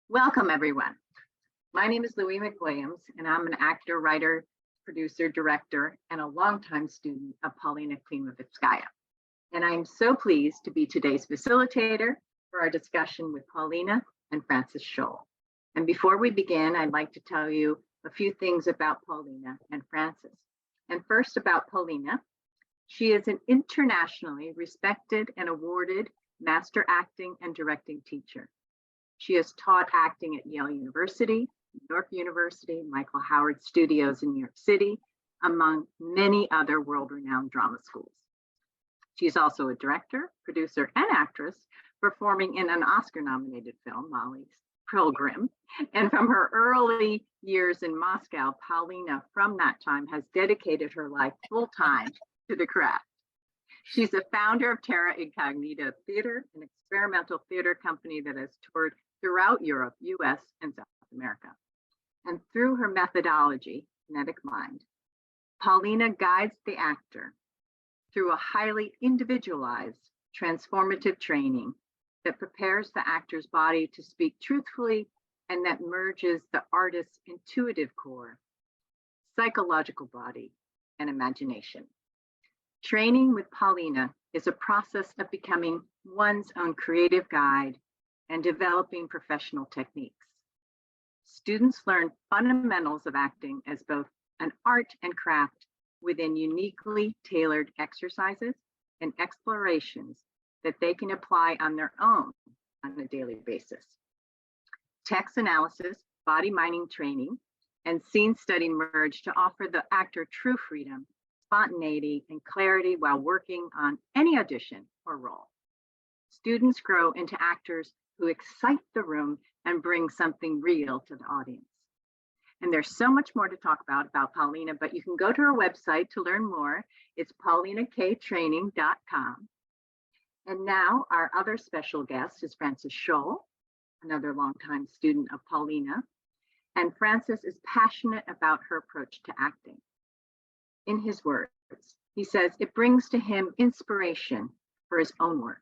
Welcome, everyone. My name is Lué McWilliams, and I'm an actor, writer, producer, director, and a longtime student of Polina Klimovitskaya. And I'm so pleased to be today's facilitator for our discussion with Polina and Francis Cholle. And before we begin, I'd like to tell you a few things about Polina and Francis. And first about Polina. She is an internationally respected and awarded master acting and directing teacher. She has taught acting at Yale University, New York University, Michael Howard Studios in New York City, among many other world-renowned drama schools. She's also a director, producer, and actress, performing in an Oscar-nominated film, Molly's Pilgrim. And from her early years in Moscow, Polina, from that time, has dedicated her life full-time to the craft. She's the founder of Terra Incognita Theater, an experimental theater company that has toured throughout Europe, US, and South America. And through her methodology, Kinetic Mind, Polina guides the actor through a highly individualized, transformative training that prepares the actor's body to speak truthfully and that merges the artist's intuitive core, psychological body, and imagination. Training with Polina is a process of becoming one's own creative guide and developing professional techniques. Students learn fundamentals of acting as both an art and craft within uniquely tailored exercises and explorations that they can apply on their own on a daily basis. Text analysis, body mining training, and scene study merge to offer the actor true freedom, spontaneity, and clarity while working on any audition or role. Students grow into actors who excite the room and bring something real to the audience. And there's so much more to talk about Polina, but you can go to her website to learn more. It's polinaktraining.com. And now our other special guest is Francis Cholle, another longtime student of Polina. And Francis is passionate about her approach to acting. In his words, he says it brings to him inspiration for his own work.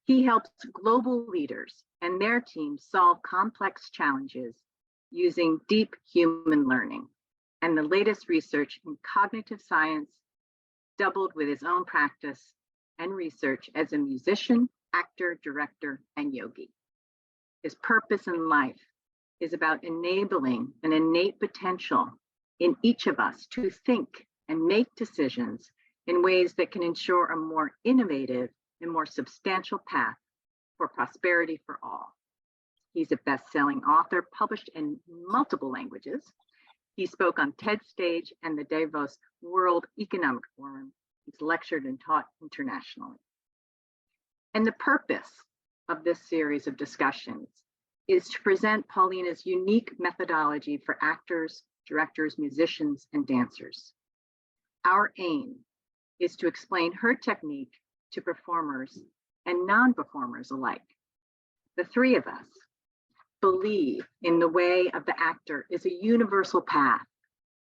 He helps global leaders and their teams solve complex challenges using deep human learning and the latest research in cognitive science, doubled with his own practice and research as a musician, actor, director, and yogi. His purpose in life is about enabling an innate potential in each of us to think and make decisions in ways that can ensure a more innovative and more substantial path for prosperity for all. He's a best-selling author, published in multiple languages. He spoke on TED Stage and the Davos World Economic Forum. He's lectured and taught internationally. And the purpose of this series of discussions is to present Polina's unique methodology for actors, directors, musicians, and dancers. Our aim is to explain her technique to performers and non-performers alike. The three of us believe in the way of the actor is a universal path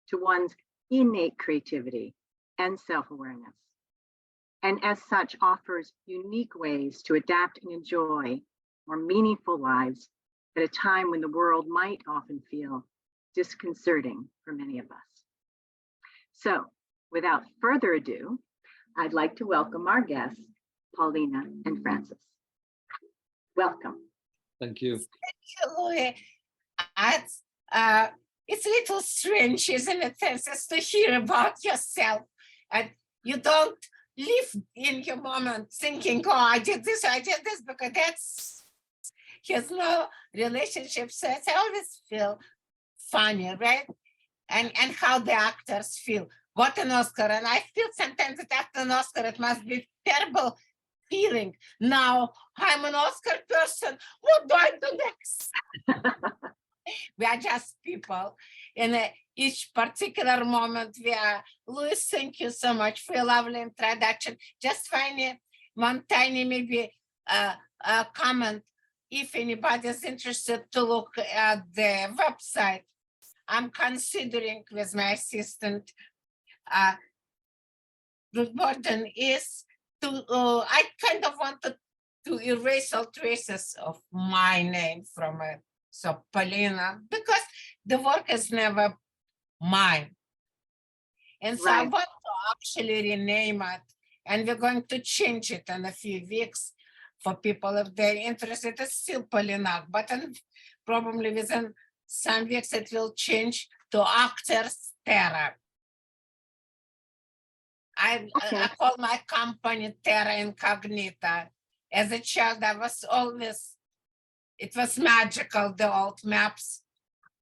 to one's innate creativity and self-awareness, and as such offers unique ways to adapt and enjoy more meaningful lives at a time when the world might often feel disconcerting for many of us. So, without further ado, I'd like to welcome our guests, Polina and Francis. Welcome. Thank you. Thank you, Lué. It's a little strange, isn't it, Francis, to hear about yourself. And you don't live in your moment thinking, oh, I did this, because that's, he has no relationship. So I always feel funny, right? And how the actors feel. Got an Oscar, and I feel sometimes that after an Oscar, it must be terrible feeling. Now I'm an Oscar person. What do I do next? We are just people. In each particular moment, we are. Luis, thank you so much for your lovely introduction. Just find one tiny maybe a comment if anybody is interested to look at the website. I'm considering with my assistant. The burden is to, I kind of wanted to erase all traces of my name from So Polina, because the work is never mine. And so I Right. want to actually rename it, and we're going to change it in a few weeks for people if they're interested. It's still Polina, but probably within some weeks it will change to Actors Terra. I call my company Terra Incognita. As a child, I was always, it was magical, the old maps,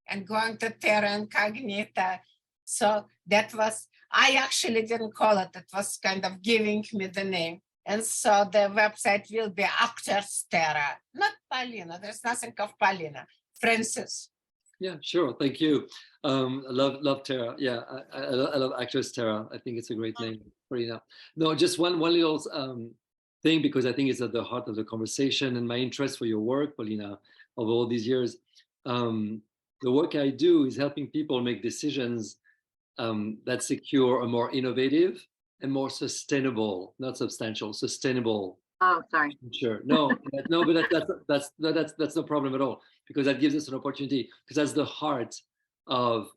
and going to Terra Incognita. So that was, I actually didn't call it, it was kind of giving me the name. And so the website will be Actors Terra, not Polina. There's nothing of Polina. Francis. Yeah, sure. Thank you. I love Tara. Yeah, I love actress Tara. I think it's a great name, Polina. No, just one little thing, because I think it's at the heart of the conversation and my interest for your work, Polina, over all these years. The work I do is helping people make decisions that secure a more innovative and more sustainable, not substantial, sustainable. Oh, sorry. Sure. No, but that's no problem at all, because that gives us an opportunity, because that's the heart of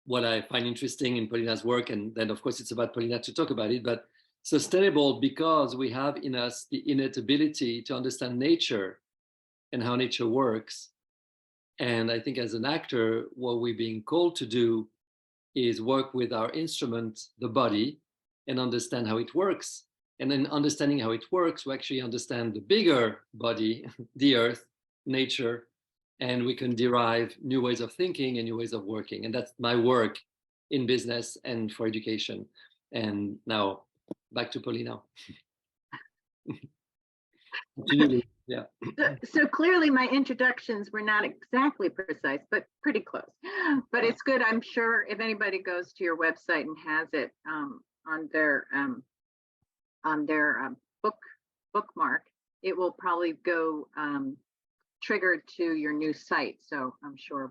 what I find interesting in Polina's work. And then of course it's about Polina to talk about it, but sustainable because we have in us the innate ability to understand nature and how nature works. And I think as an actor, what we're being called to do is work with our instrument, the body, and understand how it works. And then understanding how it works, we actually understand the bigger body, the earth, nature, and we can derive new ways of thinking and new ways of working. And that's my work in business and for education. And now back to Polina. Yeah. So clearly my introductions were not exactly precise, but pretty close. But it's good. I'm sure if anybody goes to your website and has it on their bookmark, it will probably go triggered to your new site. So I'm sure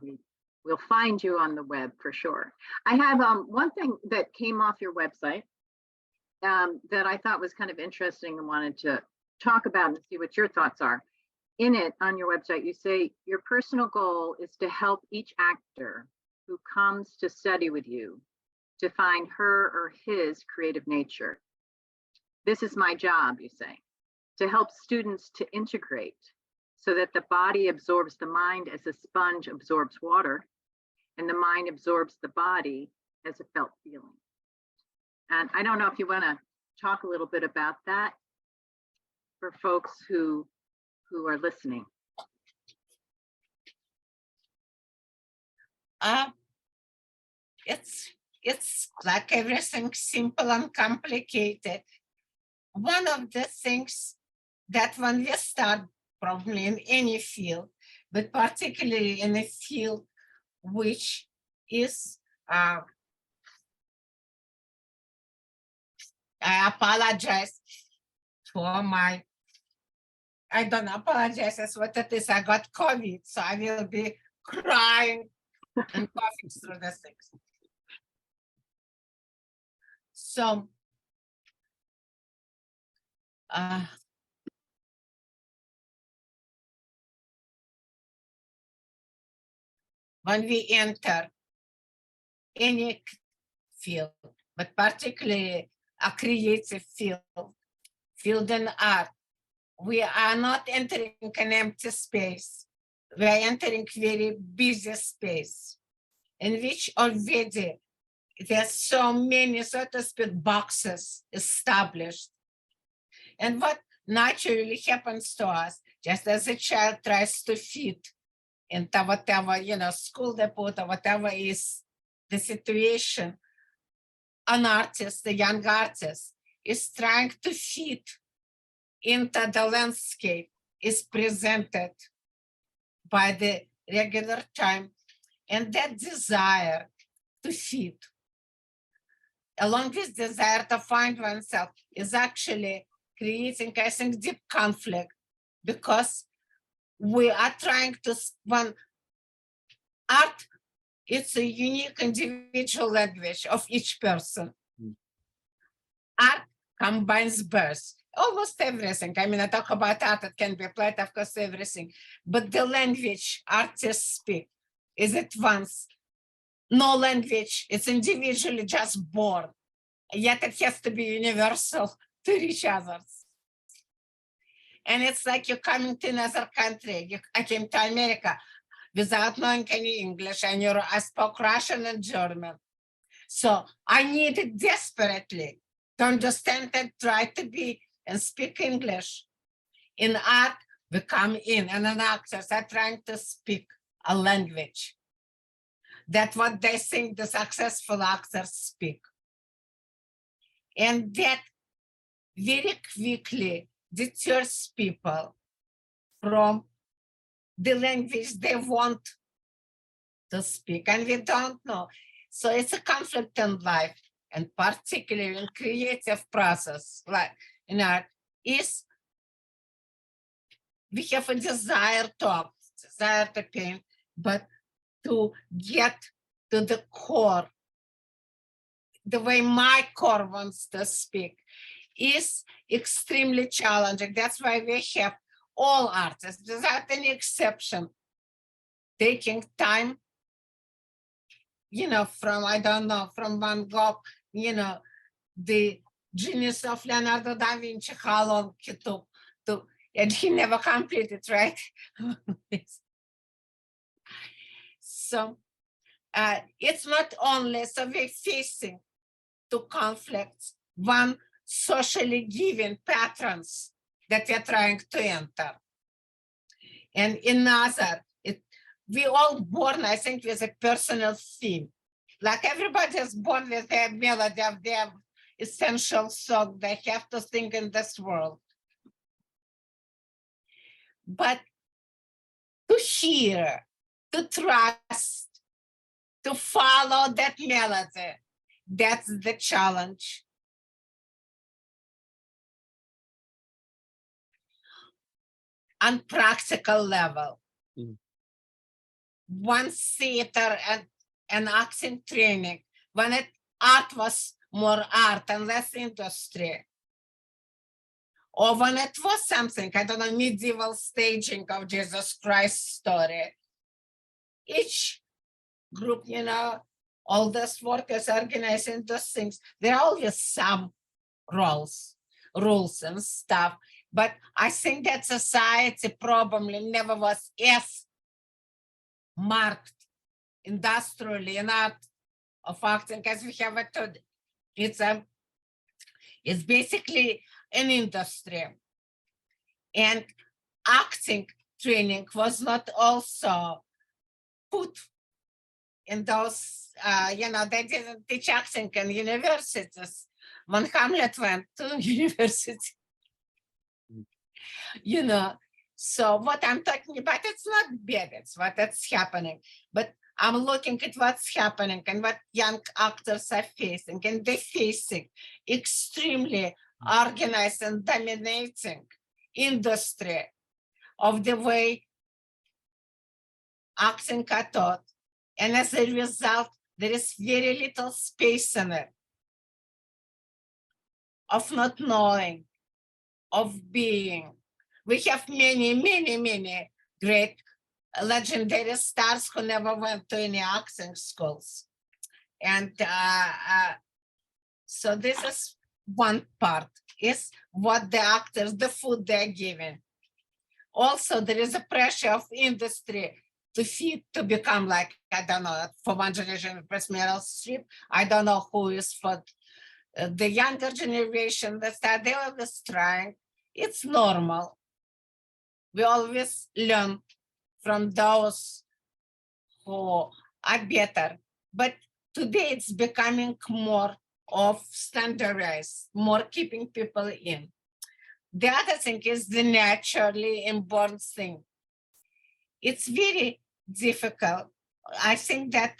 we'll find you on the web for sure. I have one thing that came off your website that I thought was kind of interesting and wanted to talk about and see what your thoughts are. In it, on your website, you say your personal goal is to help each actor who comes to study with you to find her or his creative nature. This is my job, you say, to help students to integrate so that the body absorbs the mind as a sponge absorbs water, and the mind absorbs the body as a felt feeling. And I don't know if you want to talk a little bit about that for folks who are listening. It's like everything simple and complicated. One of the things that when we start, probably in any field, but particularly in a field which is, I apologize for my, I don't apologize, that's what it is. I got COVID, so I will be crying and coughing through the things. So, when we enter any field, but particularly a creative field in art, we are not entering an empty space. We are entering very busy space in which already there's so many, so to speak, boxes established. And what naturally happens to us, just as a child tries to fit into whatever, school they put or whatever is the situation, an artist, a young artist, is trying to fit into the landscape is presented by the regular time, and that desire to fit, along with desire to find oneself, is actually creating, I think, deep conflict, because we are trying to, when art, it's a unique individual language of each person. Art combines both. almost everything. I mean, I talk about art, it can be applied, of course, everything. But the language artists speak is advanced. No language, it's individually just born. Yet it has to be universal to reach others. And it's like you're coming to another country. I came to America without knowing any English. I spoke Russian and German. So I needed desperately to understand and try to be and speak English. In art, we come in, and an actors are trying to speak a language. That's what they think the successful actors speak. And that very quickly deters people from the language they want to speak, and we don't know. So it's a conflict in life, and particularly in creative process, like in art, is we have a desire to paint, but to get to the core, the way my core wants to speak, is extremely challenging. That's why we have all artists, without any exception, taking time, from, I don't know, from Van Gogh, the genius of Leonardo da Vinci, how long he took to, and he never completed, right? So it's not only, so we're facing two conflicts. One, socially given patterns that we're trying to enter. And another, we all born, I think, with a personal theme. Like everybody is born with their melody of their essential song. They have to sing in this world. But to hear, to trust, to follow that melody, that's the challenge. On practical level, one theater and acting training, when art was more art and less industry, or when it was something, I don't know, medieval staging of Jesus Christ story, each group, all those workers organizing those things, there are always some rules and stuff. But I think that society probably never was as marked industrially in art of acting as we have it today. It's basically an industry. And acting training was not also put in those, they didn't teach acting in universities. When Hamlet went to university, so what I'm talking about, it's not bad, it's what's happening. But I'm looking at what's happening and what young actors are facing, and they're facing extremely organized and dominating industry of the way acting are taught. And as a result, there is very little space in it of not knowing, of being. We have many, many, many great legendary stars who never went to any acting schools. And so this is one part, is what the actors, the food they're given. Also, there is a pressure of industry to become like, I don't know, for one generation, Meryl Streep. I don't know who is for the younger generation, they're always trying. It's normal. We always learn from those who are better. But today it's becoming more of standardized, more keeping people in. The other thing is the naturally inborn thing. It's very difficult. I think that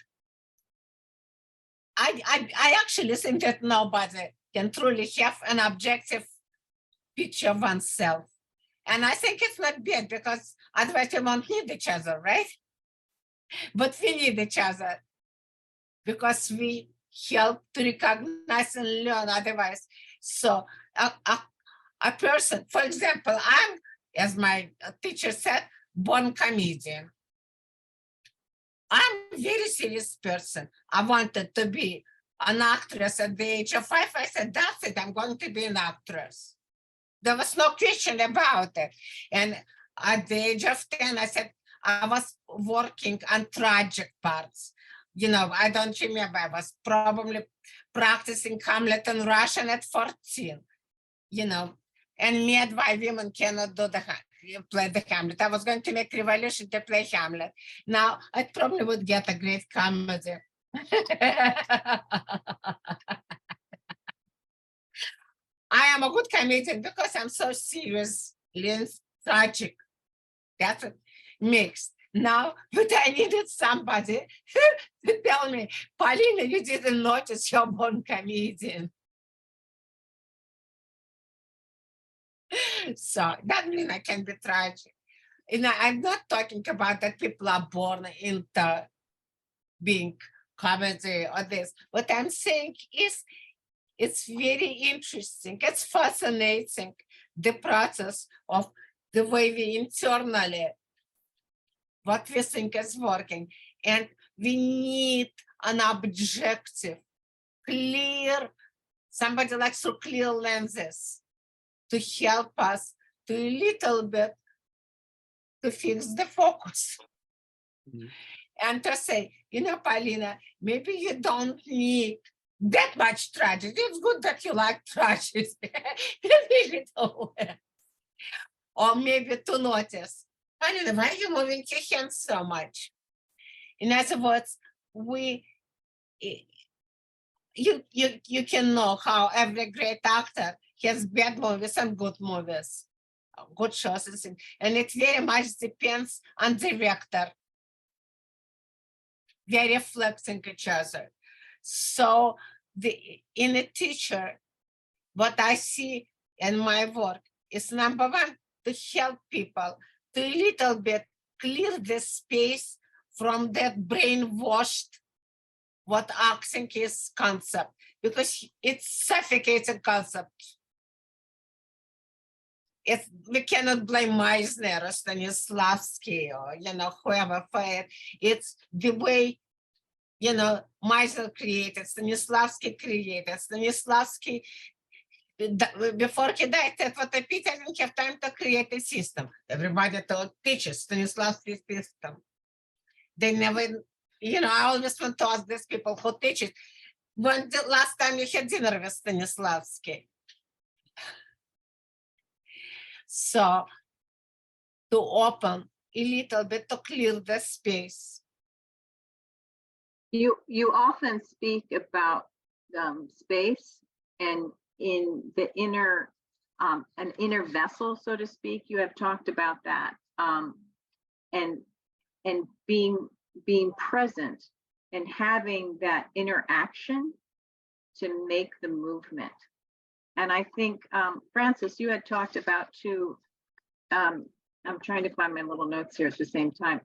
I actually think that nobody can truly have an objective picture of oneself. And I think it's not bad, because otherwise we won't need each other, right? But we need each other because we help to recognize and learn otherwise. So a person, for example, I'm, as my teacher said, born comedian. I'm a very serious person. I wanted to be an actress at the age of 5. I said, that's it, I'm going to be an actress. There was no question about it. And at the age of 10, I said, I was working on tragic parts. You know, I don't remember, I was probably practicing Hamlet in Russian at 14, you know, and met why women cannot do play the Hamlet. I was going to make Revolution to play Hamlet. Now, I probably would get a great comedy. I am a good comedian because I'm so serious and tragic. That's a mix. Now, but I needed somebody to tell me, Polina, you didn't notice you're born comedian. So that means I can be tragic. And I'm not talking about that people are born into being comedy or this. What I'm saying is it's very interesting. It's fascinating, the process of the way we internally, what we think is working. And we need an objective, clear, somebody like through clear lenses to help us to a little bit to fix the focus. Mm-hmm. And to say, you know, Polina, maybe you don't need that much tragedy. It's good that you like tragedy. Or maybe to notice, Polina, why are you moving your hands so much? In other words, you can know how every great actor has bad movies and good movies, good shows, and it very much depends on the director. They're reflecting each other. So in a teacher, what I see in my work is number one, to help people to a little bit clear the space from that brainwashed what acting is concept, because it's suffocating concept. We cannot blame Meisner or Stanislavski or, you know, whoever for it. It's the way, you know, Meisner created, Stanislavski created. Stanislavski, before he died, said, what a pity, I didn't have time to create a system. Everybody teaches Stanislavski system. They never, you know, I always want to ask these people who teach it, when the last time you had dinner with Stanislavski? So to open a little bit, to clear the space. You often speak about space and in the inner, an inner vessel, so to speak. You have talked about that, and being present and having that interaction to make the movement. And I think, Francis, you had talked about too, I'm trying to find my little notes here at the same time.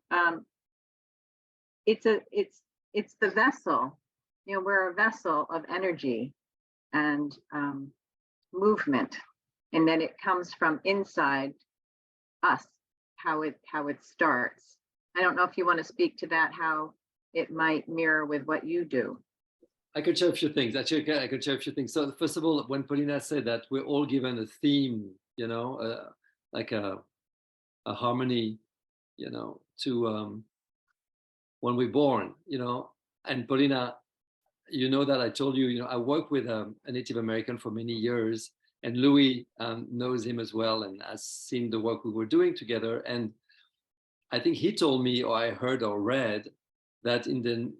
It's the vessel, you know, we're a vessel of energy and movement. And then it comes from inside us, how it starts. I don't know if you want to speak to that, how it might mirror with what you do. I could share a few things. Actually, I could share a few things. So first of all, when Polina said that we're all given a theme, you know, like a harmony, you know, to when we're born, you know. And Polina, you know that I told you, you know, I worked with a Native American for many years, and Louis knows him as well and has seen the work we were doing together. And I think he told me, or I heard or read, that in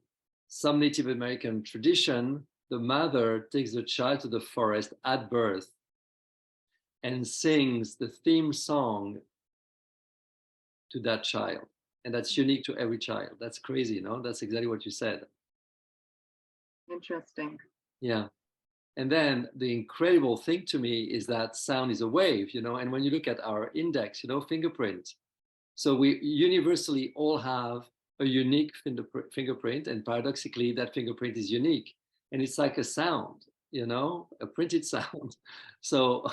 some Native American tradition, the mother takes the child to the forest at birth and sings the theme song to that child. And that's unique to every child. That's crazy, no? That's exactly what you said. Interesting. Yeah. And then the incredible thing to me is that sound is a wave, you know, and when you look at our index, you know, fingerprint. So we universally all have a unique fingerprint, and paradoxically, that fingerprint is unique. And it's like a sound, you know, a printed sound. So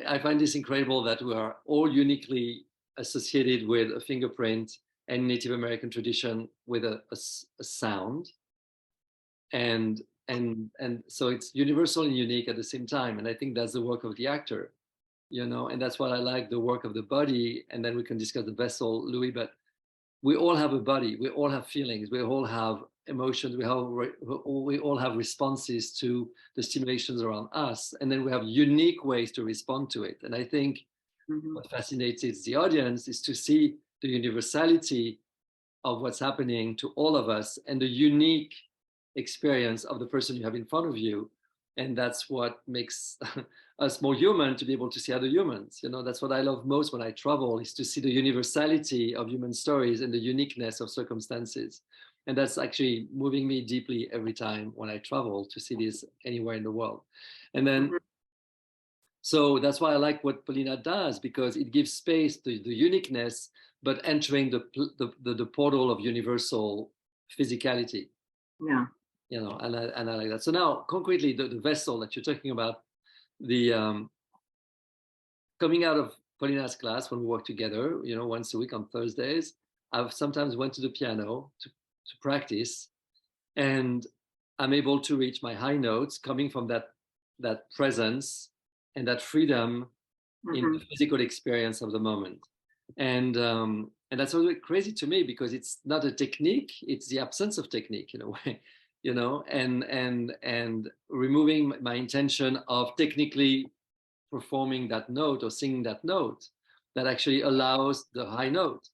I find this incredible that we are all uniquely associated with a fingerprint and Native American tradition with a sound, and so it's universal and unique at the same time. And I think that's the work of the actor, you know, and that's what I like, the work of the body. And then we can discuss the vessel, Louis, but we all have a body, we all have feelings, we all have emotions, we all have responses to the stimulations around us, and then we have unique ways to respond to it. And I think what fascinates the audience is to see the universality of what's happening to all of us and the unique experience of the person you have in front of you. And that's what makes us more human, to be able to see other humans. You know, that's what I love most when I travel, is to see the universality of human stories and the uniqueness of circumstances. And that's actually moving me deeply every time when I travel, to see this anywhere in the world. And then, so that's why I like what Polina does, because it gives space to the uniqueness, but entering the portal of universal physicality. Yeah. You know, and I like that. So now, concretely, the vessel that you're talking about, the coming out of Polina's class when we work together, you know, once a week on Thursdays, I've sometimes went to the piano to practice, and I'm able to reach my high notes coming from that presence and that freedom in the physical experience of the moment. And that's always crazy to me, because it's not a technique, it's the absence of technique in a way, you know, and removing my intention of technically performing that note or singing that note that actually allows the high note.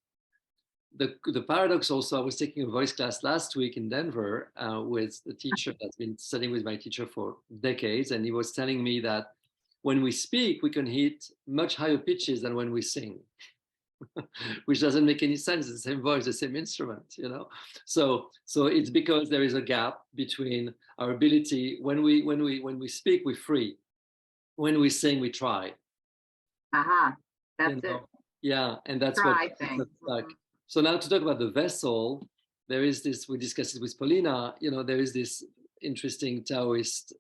The paradox also, I was taking a voice class last week in Denver with a teacher that's been studying with my teacher for decades, and he was telling me that when we speak, we can hit much higher pitches than when we sing. Which doesn't make any sense. It's the same voice, the same instrument, you know. So it's because there is a gap between our ability. When we speak, we're free. When we sing, we try. That's it. Yeah, and that's Try what things. like. So now to talk about the vessel, there is this. We discussed it with Polina. You know, there is this interesting Taoist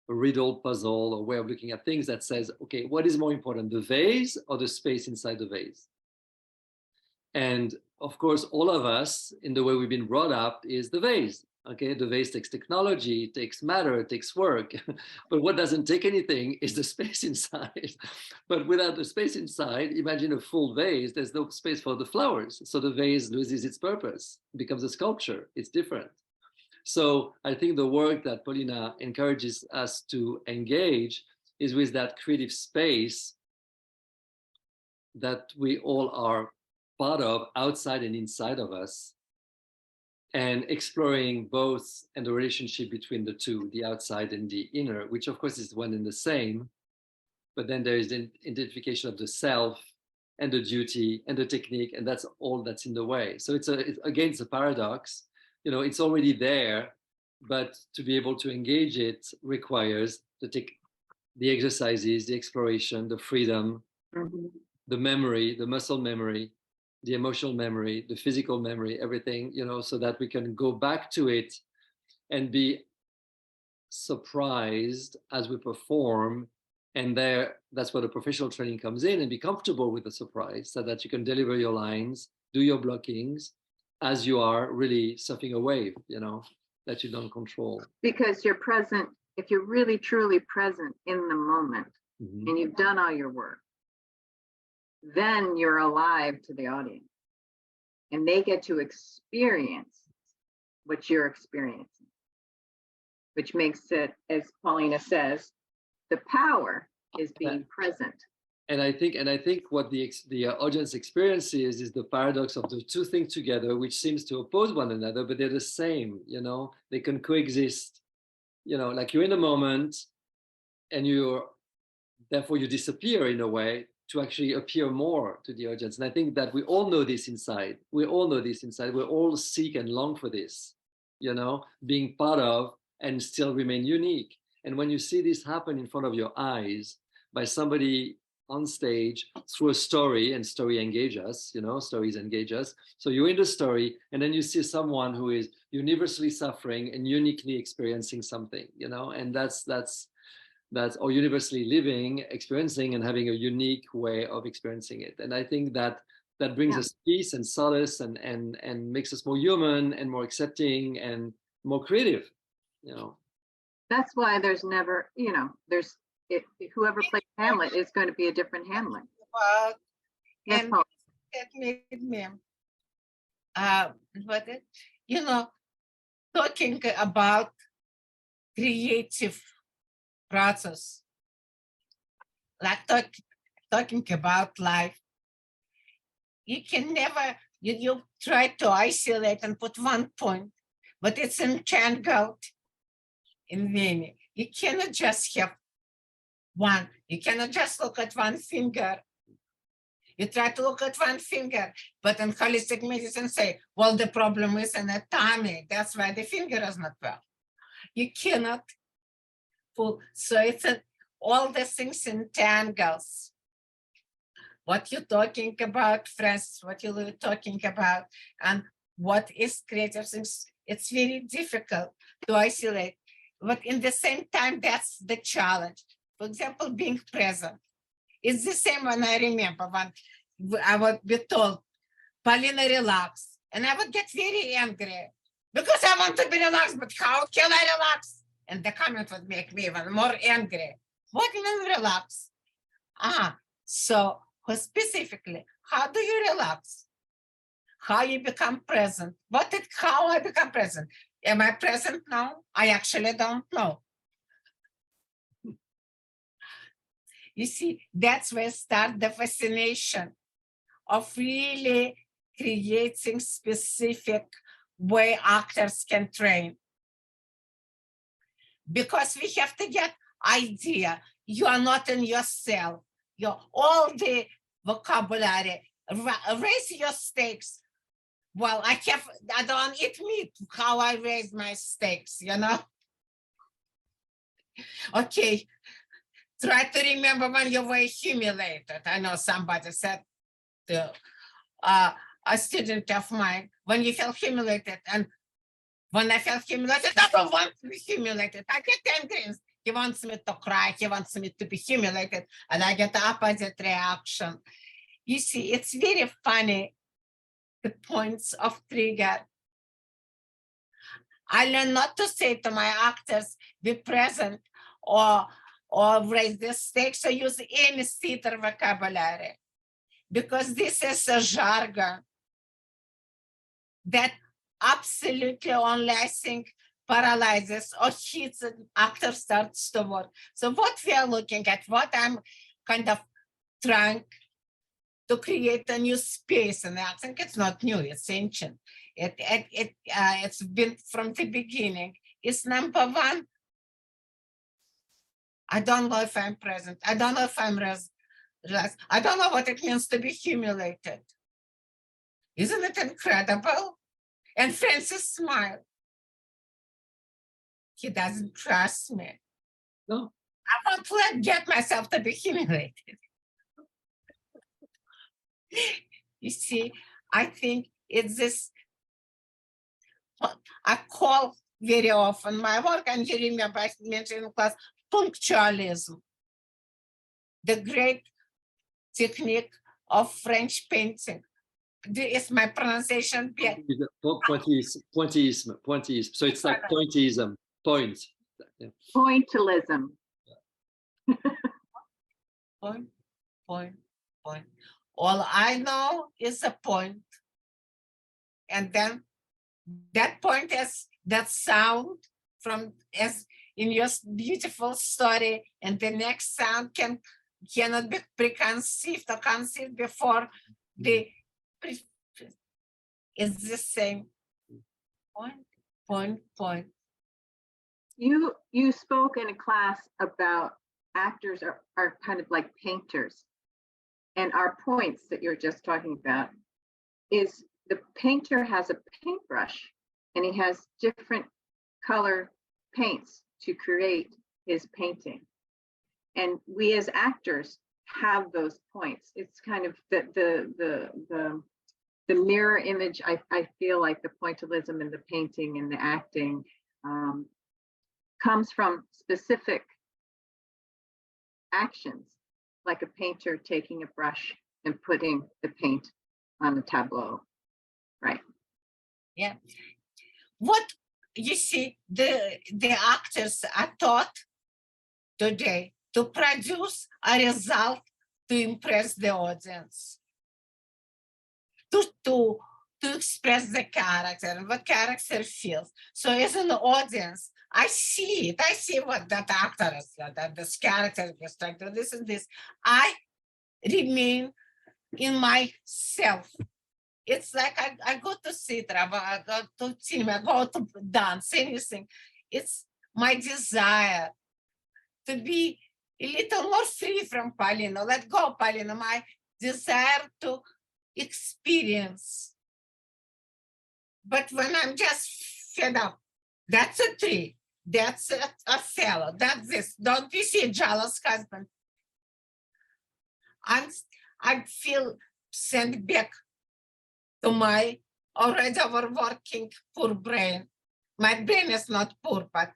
riddle, puzzle, or way of looking at things that says, okay, what is more important, the vase or the space inside the vase? And of course, all of us, in the way we've been brought up, is the vase. Okay, the vase takes technology, it takes matter, it takes work. But what doesn't take anything is the space inside. But without the space inside, imagine a full vase, there's no space for the flowers. So the vase loses its purpose, it becomes a sculpture, it's different. So I think the work that Polina encourages us to engage is with that creative space that we all are part of, outside and inside of us, and exploring both and the relationship between the two, the outside and the inner, which of course is one and the same, but then there is the identification of the self and the duty and the technique, and that's all that's in the way. So it's again, it's a paradox. You know, it's already there, but to be able to engage it requires the exercises, the exploration, the freedom, the memory, the muscle memory, the emotional memory, the physical memory, everything, you know, so that we can go back to it and be surprised as we perform. And that's where the professional training comes in, and be comfortable with the surprise so that you can deliver your lines, do your blockings, as you are really surfing a wave, you know, that you don't control. Because you're present, if you're really truly present in the moment, and you've done all your work, then you're alive to the audience, and they get to experience what you're experiencing, which makes it, as Polina says, the power is being present. And I think what the audience experiences is the paradox of the two things together, which seems to oppose one another, but they're the same. You know, they can coexist. You know, like you're in a moment, and therefore you disappear in a way to actually appear more to the audience. And I think that we all know this inside. We all know this inside. We all seek and long for this. You know, being part of and still remain unique. And when you see this happen in front of your eyes by somebody on stage through a story, and story engage us, you know, stories engage us. So you're in the story, and then you see someone who is universally suffering and uniquely experiencing something, you know, and that's that's or universally living, experiencing, and having a unique way of experiencing it. And I think that that brings us peace and solace, and makes us more human and more accepting and more creative. You know. That's why there's never, whoever plays Hamlet is going to be a different Hamlet. About Yes, and Paul. that made me what it, talking about creative process, like talking about life. You can never, you try to isolate and put one point, but it's entangled in many. You cannot just have one. You cannot just look at one finger. You try to look at one finger, but in holistic medicine say, well, the problem is anatomy. That's why the finger is not well. You cannot pull. So it's all the things entangles. What you're talking about, Francis, what you're talking about, and what is creative things, it's very difficult to isolate. But in the same time, that's the challenge. For example, being present. It's the same when I remember when I would be told, Polina, relax. And I would get very angry because I want to be relaxed, but how can I relax? And the comment would make me even more angry. What do you mean relax? So specifically, how do you relax? How you become present? How I become present? Am I present now? I actually don't know. You see, that's where start the fascination of really creating specific way actors can train. Because we have to get idea. You are not in yourself. You're all the vocabulary. Raise your stakes. Well, I don't eat meat. How I raise my stakes, Okay. Try to remember when you were humiliated. I know somebody said to a student of mine, when you felt humiliated, and when I felt humiliated, I don't want to be humiliated. I get angry. He wants me to cry. He wants me to be humiliated. And I get the opposite reaction. You see, it's very funny, the points of trigger. I learn not to say to my actors, be present or raise the stakes or use any theater vocabulary. Because this is a jargon that absolutely only, I think, paralyzes or hits an actor starts to work. So what we are looking at, what I'm kind of trying to create a new space, and I think it's not new, it's ancient. It's been from the beginning. It's number one. I don't know if I'm present. I don't know if I'm relaxed. I don't know what it means to be humiliated. Isn't it incredible? And Francis smiled. He doesn't trust me. No. I won't get myself to be humiliated. You see, I think it's this, I call very often my work, and you remember I mentioned in class, punctualism. The great technique of French painting. Is my pronunciation bad? Pointillism. So it's like pointillism. Point. Yeah. Pointillism. Point. All I know is a point. And then that point is that sound from as in your beautiful story, and the next sound cannot be preconceived or conceived before the it's the same point. You spoke in a class about actors are kind of like painters, and our points that you're just talking about is the painter has a paintbrush and he has different color paints to create his painting, and we as actors have those points. It's kind of the mirror image. I feel like the pointillism in the painting and the acting comes from specific actions, like a painter taking a brush and putting the paint on a tableau. Right. Yeah. What you see, the actors are taught today to produce a result to impress the audience, to express the character and what character feels. So as an audience, I see it. I see what that actor is, that this character is trying to this and this. I remain in myself. It's like I go to theater, I go to cinema, I go to dance, anything. It's my desire to be a little more free from Polina. Let go, Polina. My desire to experience. But when I'm just fed up, that's a tree, that's a fellow, that's this. Don't you see a jealous husband? I feel sent back to my already overworking poor brain. My brain is not poor, but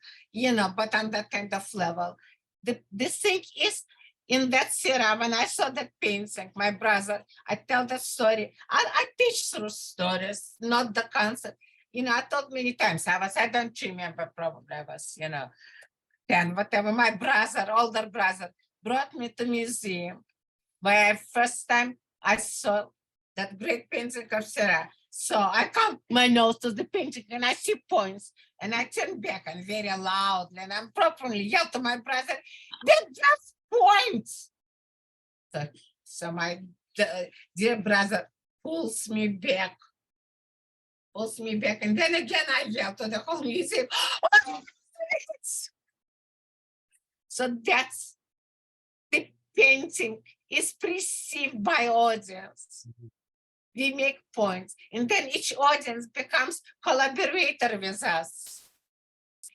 but on that kind of level. The thing is, in that Sierra, when I saw that painting, my brother, I tell the story. I teach through stories, not the concept. I told many times, I don't remember, probably I was, 10, whatever. My brother, older brother, brought me to museum where first time I saw that great painting of Sierra. So I count my nose to the painting and I see points and I turn back and very loud and I'm properly yell to my brother, they're just points. So my dear brother pulls me back. And then again I yell to the whole museum. So that's the painting is perceived by audience. We make points, and then each audience becomes collaborator with us.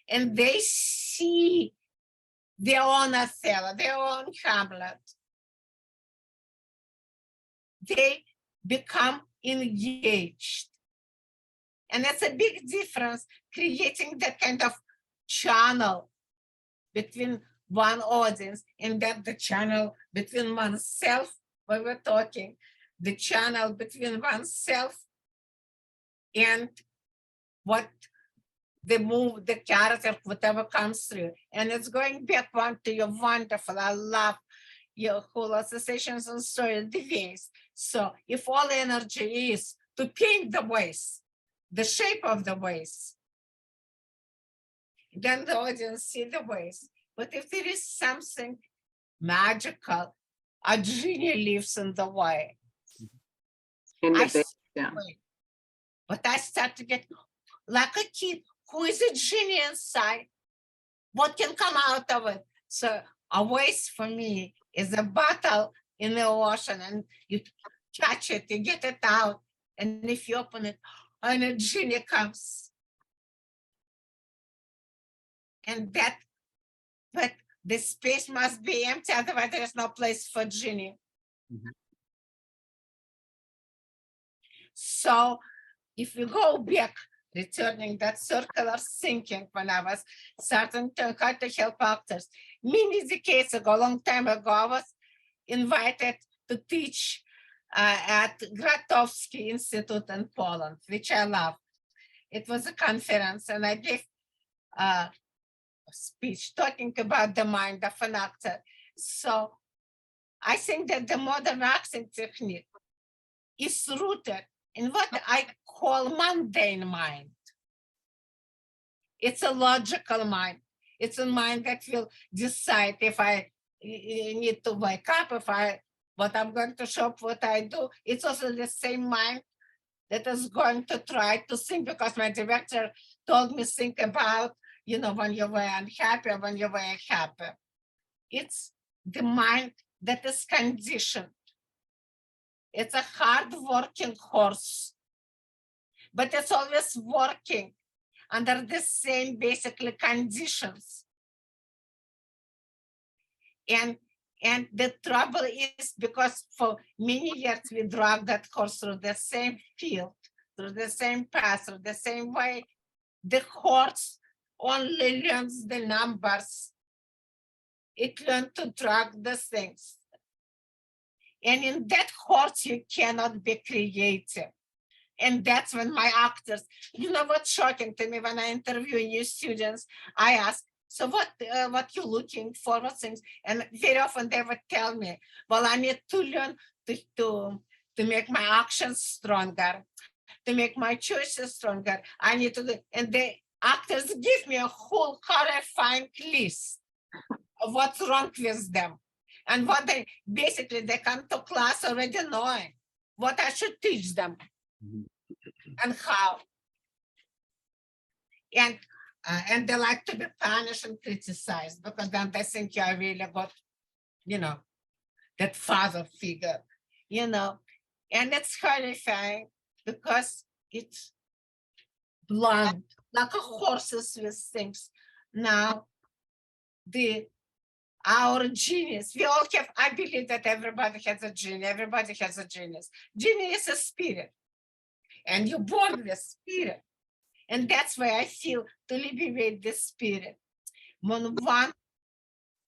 And they see their own Othello, their own Hamlet. They become engaged. And that's a big difference, creating that kind of channel between one audience and that the channel between oneself, when we're talking, the channel between oneself and what the character, whatever comes through. And it's going back one to your wonderful, I love your whole associations and story, the ways. So if all energy is to paint the ways, the shape of the ways, then the audience see the ways. But if there is something magical, a genie lives in the way. In I the see big, the yeah. way. But I start to get like a kid who is a genie inside. What can come out of it? So a waste for me is a bottle in the ocean and you catch it, you get it out. And if you open it, and a genie comes. And but the space must be empty, otherwise there's no place for genie. Mhm. So if you go back, returning that circular thinking when I was starting to how to help actors, many decades ago, a long time ago, I was invited to teach at Gratowski Institute in Poland, which I love. It was a conference and I gave a speech talking about the mind of an actor. So I think that the modern acting technique is rooted in what I call mundane mind. It's a logical mind. It's a mind that will decide if I need to wake up, what I'm going to show up, what I do. It's also the same mind that is going to try to think, because my director told me think about, when you were unhappy or when you were happy. It's the mind that is conditioned. It's a hard-working horse, but it's always working under the same basically conditions. And the trouble is because for many years we drag that horse through the same field, through the same path, through the same way. The horse only learns the numbers It learned to track the things. And in that horse, you cannot be creative. And that's when my actors, you know what's shocking to me when I interview new students, I ask, so what you looking for, what things? And very often they would tell me, well, I need to learn to make my actions stronger, to make my choices stronger. I need to do, and the actors give me a whole horrifying list of what's wrong with them. And what they basically they come to class already knowing what I should teach them and how. And they like to be punished and criticized because then they think you really got, you know, that father figure, you know, and it's horrifying because it's blunt, like a horses with things. Now, our genius, we all have, I believe that everybody has a genius, everybody has a genius. Genius is a spirit, and you're born with spirit. And that's why I feel to liberate the spirit. When one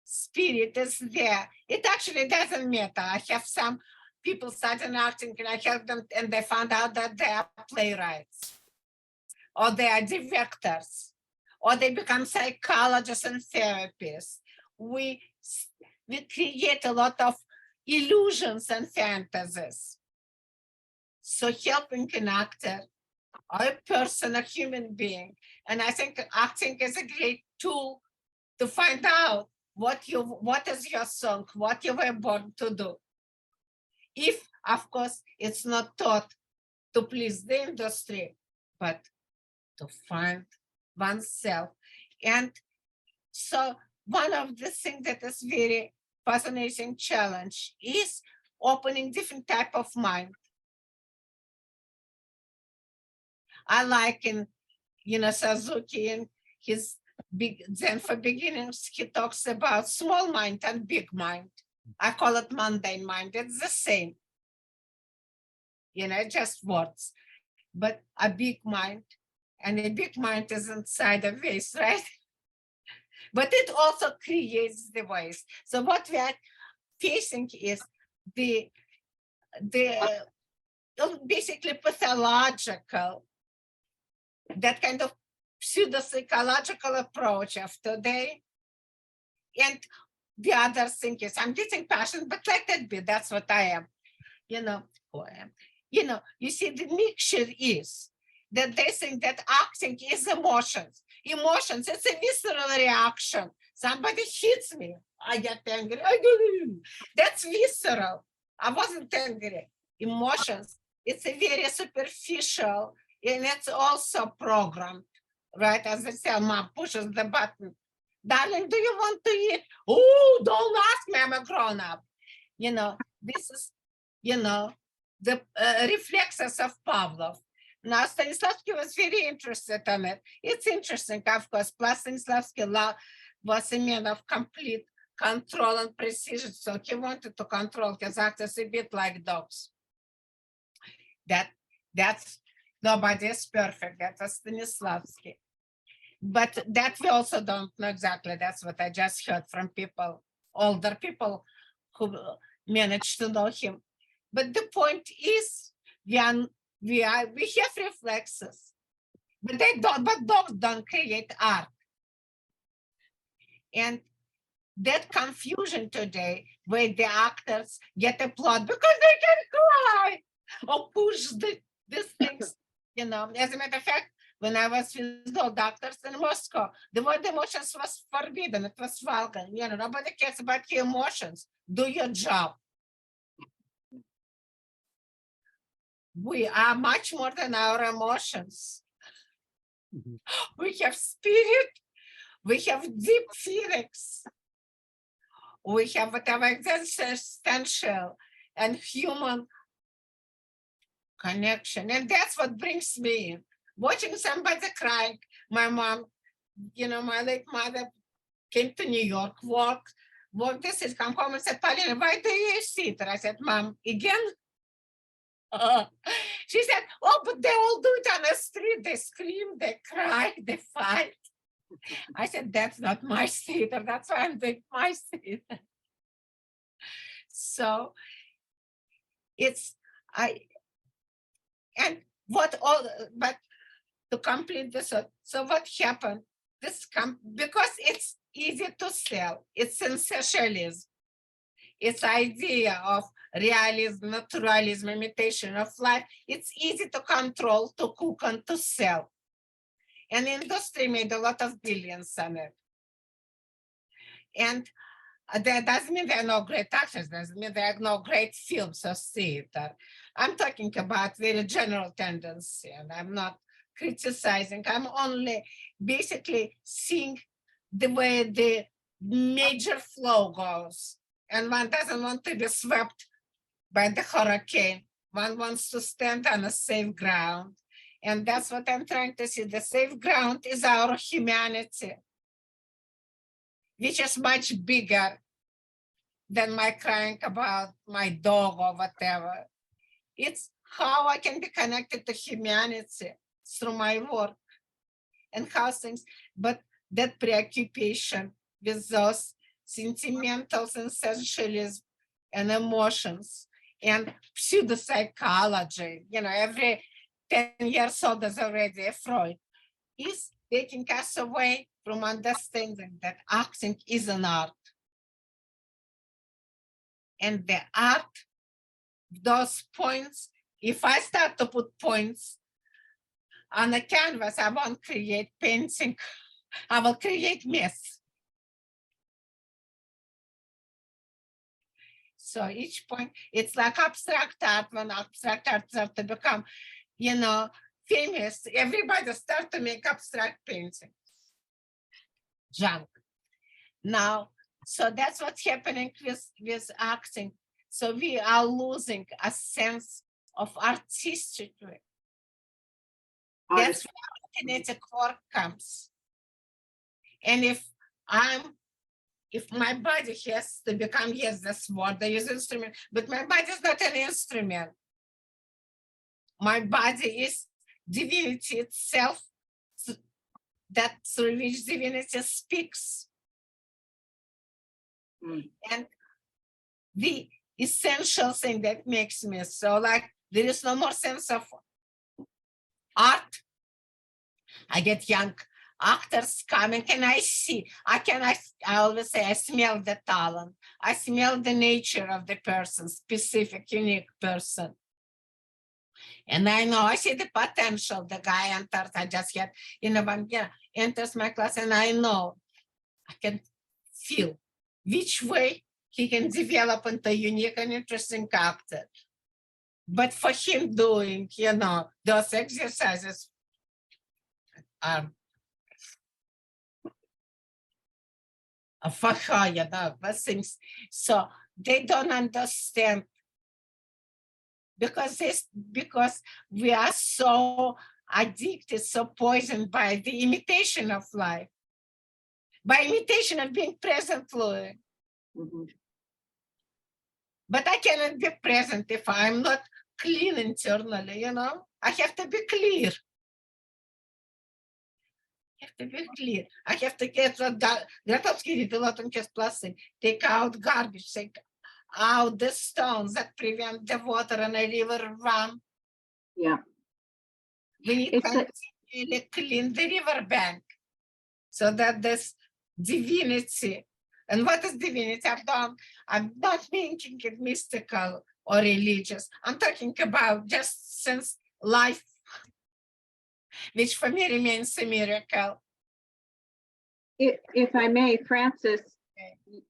spirit is there, it actually doesn't matter. I have some people studying acting and I help them and they found out that they are playwrights or they are directors or they become psychologists and therapists. We create a lot of illusions and fantasies. So helping an actor or a person, a human being, and I think acting is a great tool to find out what is your song, what you were born to do. If, of course, it's not taught to please the industry, but to find oneself. And so one of the things that is very fascinating challenge is opening different type of mind. I like in, Suzuki and his big Zen for Beginners, he talks about small mind and big mind. I call it mundane mind. It's the same, just words. But a big mind, and a big mind is inside a vase, right? But it also creates the voice. So what we are facing is the basically pathological, that kind of pseudo-psychological approach of today. And the other thing is, I'm getting passionate, but let that be, that's what I am, who I am. You see, the mixture is that they think that acting is emotions. Emotions, it's a visceral reaction. Somebody hits me, I get angry. That's visceral. I wasn't angry. Emotions, it's a very superficial, and it's also programmed, right? As I say, mom pushes the button. Darling, do you want to eat? Oh, don't ask me, I'm a grown up. This is, the reflexes of Pavlov. Now, Stanislavski was very interested in it. It's interesting, of course. Plus, Stanislavski was a man of complete control and precision. So he wanted to control his actors a bit like dogs. That's nobody is perfect. That was Stanislavski. But that we also don't know exactly. That's what I just heard from people, older people who managed to know him. But the point is, we have reflexes, but dogs don't create art. And that confusion today, where the actors get applaud because they can cry or push these things, As a matter of fact, when I was with all doctors in Moscow, the word emotions was forbidden. It was vulgar. Nobody cares about your emotions. Do your job. We are much more than our emotions. Mm-hmm. We have spirit. We have deep feelings. We have whatever existential and human connection. And that's what brings me in. Watching somebody crying. My mom, my late mother came to New York, worked this is, come home and said, Polina, why do you sit? And I said, Mom, again? She said, oh, but they all do it on the street. They scream, they cry, they fight. I said, that's not my theater. That's why I'm doing my theater. So it's, and what all, but to complete this, so what happened? Because it's easy to sell, it's sensationalism. It's idea of realism, naturalism, imitation of life. It's easy to control, to cook, and to sell. And industry made a lot of billions on it. And that doesn't mean there are no great actors, doesn't mean there are no great films or theater. I'm talking about very general tendency, and I'm not criticizing. I'm only basically seeing the way the major flow goes. And one doesn't want to be swept by the hurricane. One wants to stand on a safe ground. And that's what I'm trying to see. The safe ground is our humanity, which is much bigger than my crying about my dog or whatever. It's how I can be connected to humanity through my work and how things, but that preoccupation with those sentimental sensationalism and emotions and pseudopsychology, every 10 years old is already a Freud, is taking us away from understanding that acting is an art. And the art, those points, if I start to put points on a canvas, I won't create painting, I will create mess. So each point, it's like abstract art. When abstract art starts to become, famous, everybody starts to make abstract paintings. Junk. Now, so that's what's happening with acting. So we are losing a sense of artistry. That's where kinetic work comes. And if my body has to become, yes, that's what I use instrument, but my body is not an instrument. My body is divinity itself, that through which divinity speaks. And the essential thing that makes me so like, there is no more sense of art. I get young actors coming and I see, I always say, I smell the talent. I smell the nature of the person, specific, unique person. And I know, I see the potential. The guy enters, I just had, enters my class and I know, I can feel which way he can develop into a unique and interesting actor. But for him doing, those exercises for her, those things. So they don't understand because we are so addicted, so poisoned by the imitation of life, by imitation of being present, Lué. But I cannot be present if I'm not clean internally, I have to be clear. I have to be clear. I have to get take out garbage, take out the stones that prevent the water in a river run. Yeah. We need to really clean the riverbank so that this divinity, and what is divinity? I'm not thinking it mystical or religious. I'm talking about just sense life, which for me remains a miracle. If I may, Francis,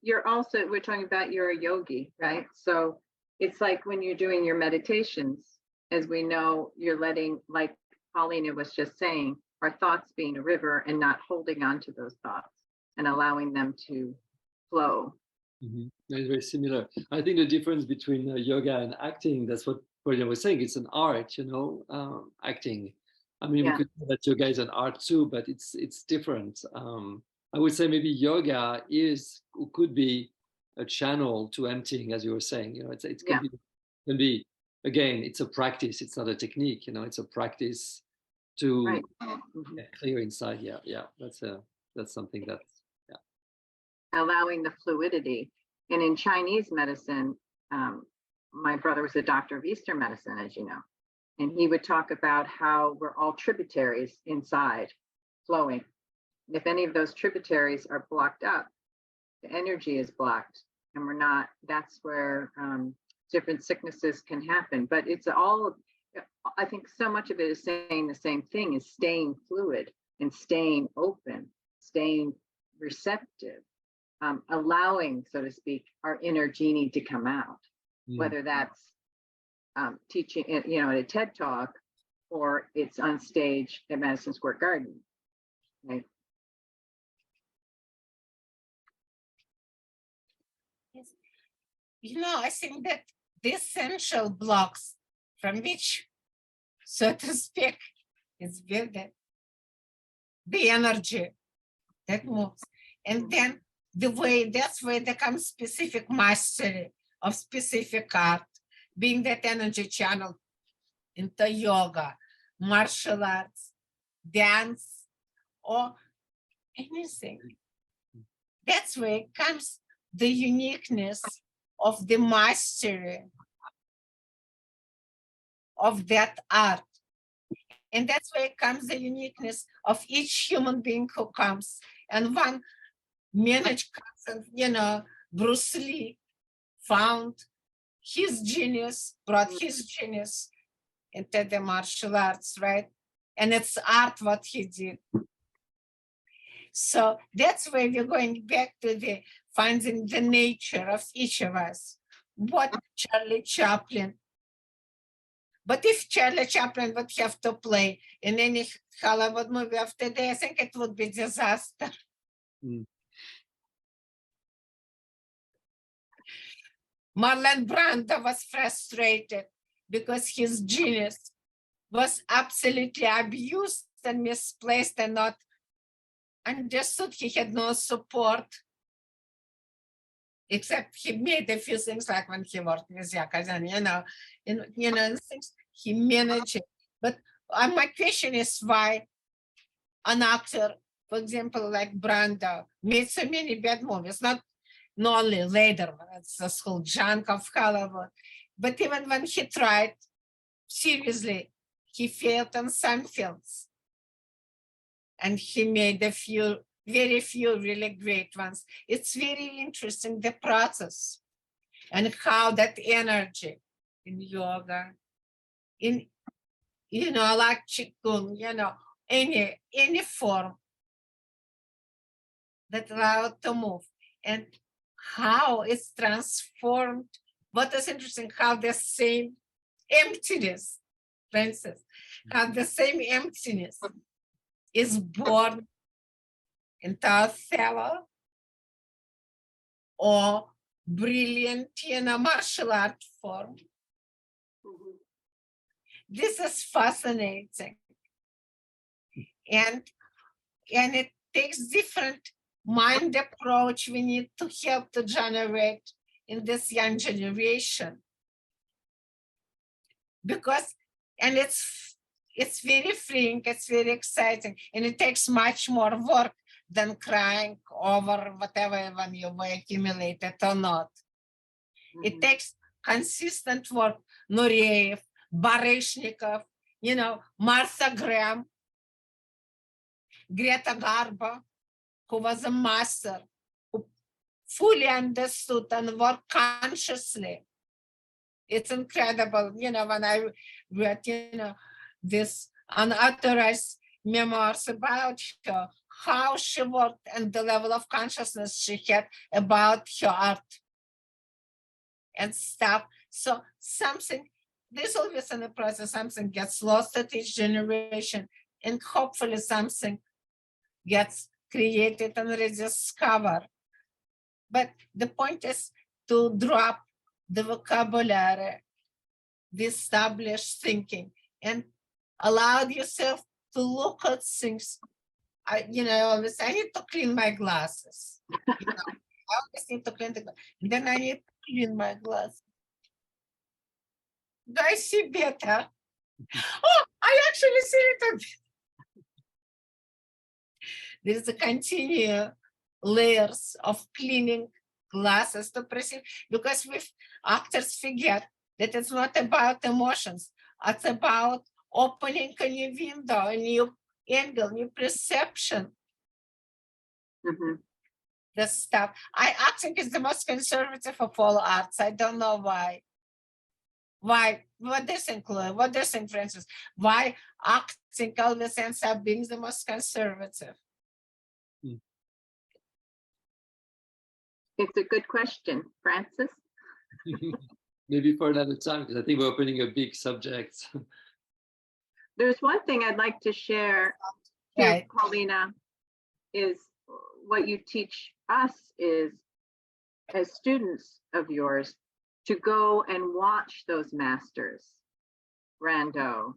we're talking about you're a yogi, right? So it's like when you're doing your meditations, as we know, you're letting, like Polina was just saying, our thoughts being a river and not holding on to those thoughts and allowing them to flow. It's very similar. I think the difference between yoga and acting, that's what Polina was saying, it's an art, acting. I mean, we could say that yoga is an art too, but it's different. I would say maybe yoga could be a channel to emptying, as you were saying. It can be again, it's a practice. It's not a technique. It's a practice to get clear inside. Yeah, that's a that's something that's, allowing the fluidity. And in Chinese medicine, my brother was a doctor of Eastern medicine, as you know, and he would talk about how we're all tributaries inside flowing. And if any of those tributaries are blocked up, the energy is blocked, and we're not, that's where different sicknesses can happen. But it's all, I think so much of it is saying the same thing, is staying fluid and staying open, staying receptive, allowing, so to speak, our inner genie to come out, whether that's teaching, at a TED Talk, or it's on stage at Madison Square Garden, right? Yes. I think that the essential blocks from which, so to speak, is built the energy that moves. And then that's where there comes specific mastery of specific art, being that energy channel into yoga, martial arts, dance, or anything. That's where comes the uniqueness of the mastery of that art. And that's where comes the uniqueness of each human being who comes. And one managed, Bruce Lee found his genius, brought his genius into the martial arts, right? And it's art what he did. So that's where we're going back to the finding the nature of each of us. What Charlie Chaplin. But if Charlie Chaplin would have to play in any Hollywood movie of today, I think it would be disaster. Marlon Brando was frustrated because his genius was absolutely abused and misplaced and not understood. He had no support, except he made a few things, like when he worked with Yakazan, things he managed it. But my question is why an actor, for example, like Brando, made so many bad movies, not only later, it's this whole junk of Hollywood, but even when he tried, seriously, he failed on some films. And he made very few really great ones. It's very interesting, the process, and how that energy in yoga, in, like Qigong, any form that allowed to move, and how it's transformed. What is interesting, how the same emptiness, Francis, how the same emptiness is born into Othello or brilliant, martial art form. This is fascinating. And it takes different mind approach we need to help to generate in this young generation. Because, and it's very freeing, it's very exciting, and it takes much more work than crying over whatever when you were accumulated or not. It takes consistent work. Nureyev, Barishnikov, Martha Graham, Greta Garbo, who was a master, who fully understood and worked consciously. It's incredible, when I read, this unauthorized memoirs about her, how she worked and the level of consciousness she had about her art and stuff. So there's always in the process, something gets lost at each generation, and hopefully something gets created and rediscovered. But the point is to drop the vocabulary, the established thinking, and allow yourself to look at things. I always say, I need to clean my glasses. I always need to clean the glasses. And then I need to clean my glasses. Do I see better? Oh, I actually see it a bit. There is a continual layers of cleaning glasses to perceive, because we actors forget that it's not about emotions. It's about opening a new window, a new angle, new perception. Mhm. The stuff. Acting is the most conservative of all arts. I don't know why. Why? What do you think, Lué? What do you think, Francis? Why acting always ends up being the most conservative? It's a good question, Francis. Maybe for another time, because I think we're opening a big subject. There's one thing I'd like to share too, Right. Polina, is what you teach us is, as students of yours, to go and watch those masters, Brando,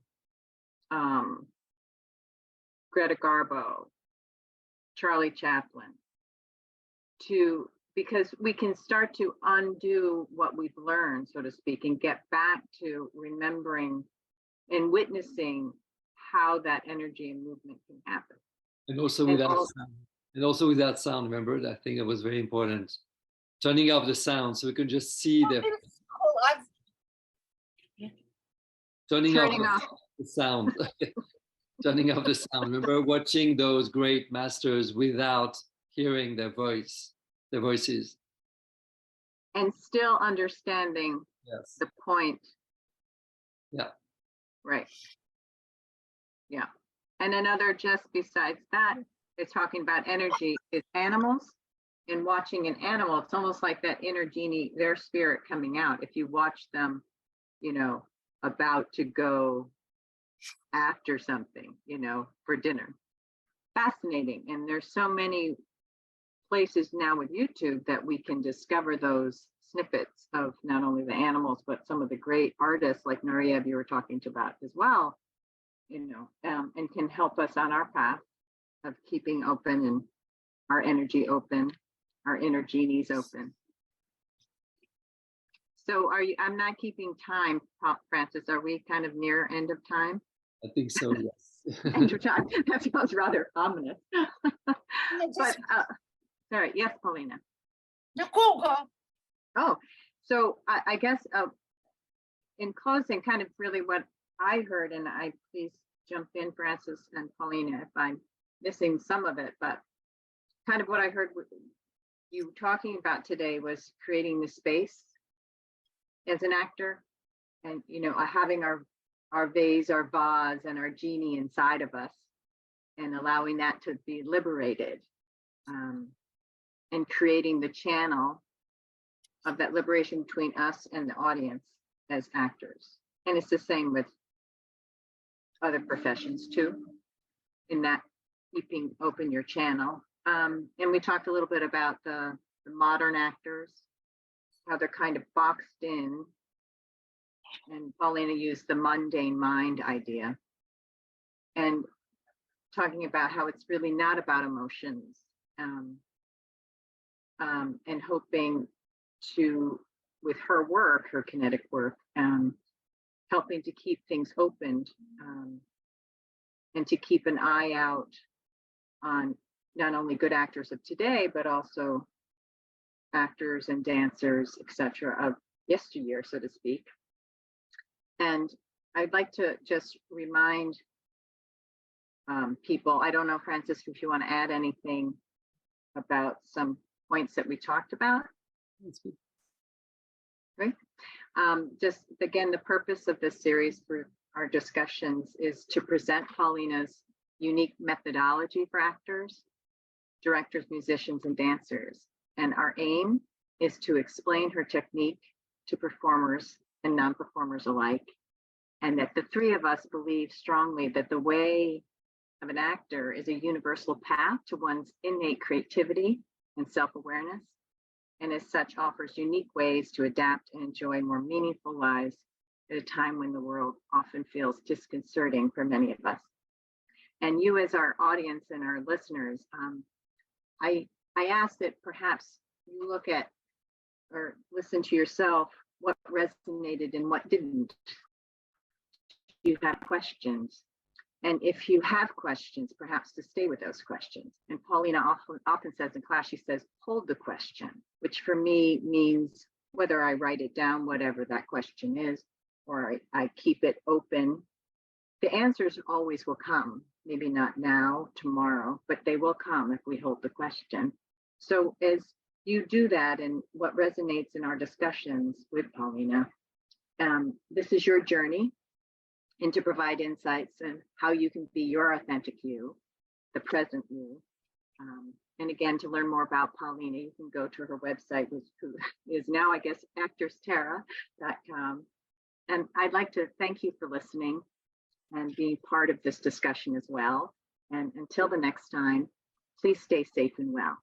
Greta Garbo, Charlie Chaplin, because we can start to undo what we've learned, so to speak, and get back to remembering and witnessing how that energy and movement can happen. And also without sound. And also without sound, remember? I think that was very important. Turning off the sound so we can just see the turning off the sound. Turning off the sound. Remember watching those great masters without hearing their voices. And still understanding Yes. the point. Yeah. Right. Yeah. And another, just besides that, is talking about energy, is animals. And watching an animal, it's almost like that inner genie, their spirit coming out. If you watch them, about to go after something, for dinner. Fascinating. And there's so many places now with YouTube that we can discover those snippets of not only the animals, but some of the great artists like Nureyev you were talking about as well, and can help us on our path of keeping open and our energy open, our inner genies open. So I'm not keeping time, Francis. Are we kind of near end of time? I think so, yes. End of time. That sounds rather ominous. But, sorry, yes, Polina. Oh, so I guess in closing, kind of really what I heard, and please jump in, Francis and Polina, if I'm missing some of it, but kind of what I heard you talking about today was creating the space as an actor, and having our vase, our vase, and our genie inside of us, and allowing that to be liberated, and creating the channel of that liberation between us and the audience as actors. And it's the same with other professions too, in that keeping open your channel. And we talked a little bit about the modern actors, how they're kind of boxed in. And Polina used the mundane mind idea. And talking about how it's really not about emotions, and hoping to, with her work, her kinetic work, helping to keep things opened, and to keep an eye out on not only good actors of today, but also actors and dancers, etc., of yesteryear, so to speak. And I'd like to just remind people, I don't know, Francis, if you want to add anything about some points that we talked about. Right. Just again, the purpose of this series for our discussions is to present Polina's unique methodology for actors, directors, musicians, and dancers. And our aim is to explain her technique to performers and non-performers alike. And that the three of us believe strongly that the way of an actor is a universal path to one's innate creativity and self-awareness, and as such offers unique ways to adapt and enjoy more meaningful lives at a time when the world often feels disconcerting for many of us. And you, as our audience and our listeners, I ask that perhaps you look at or listen to yourself what resonated and what didn't. You have questions. And if you have questions, perhaps to stay with those questions. And Polina often says in class, she says, hold the question, which for me means whether I write it down, whatever that question is, or I keep it open. The answers always will come, maybe not now, tomorrow, but they will come if we hold the question. So as you do that, and what resonates in our discussions with Polina, this is your journey, and to provide insights and how you can be your authentic you, the present you. And again, to learn more about Polina, you can go to her website, which is now, I guess, actorsterra.com. And I'd like to thank you for listening and being part of this discussion as well. And until the next time, please stay safe and well.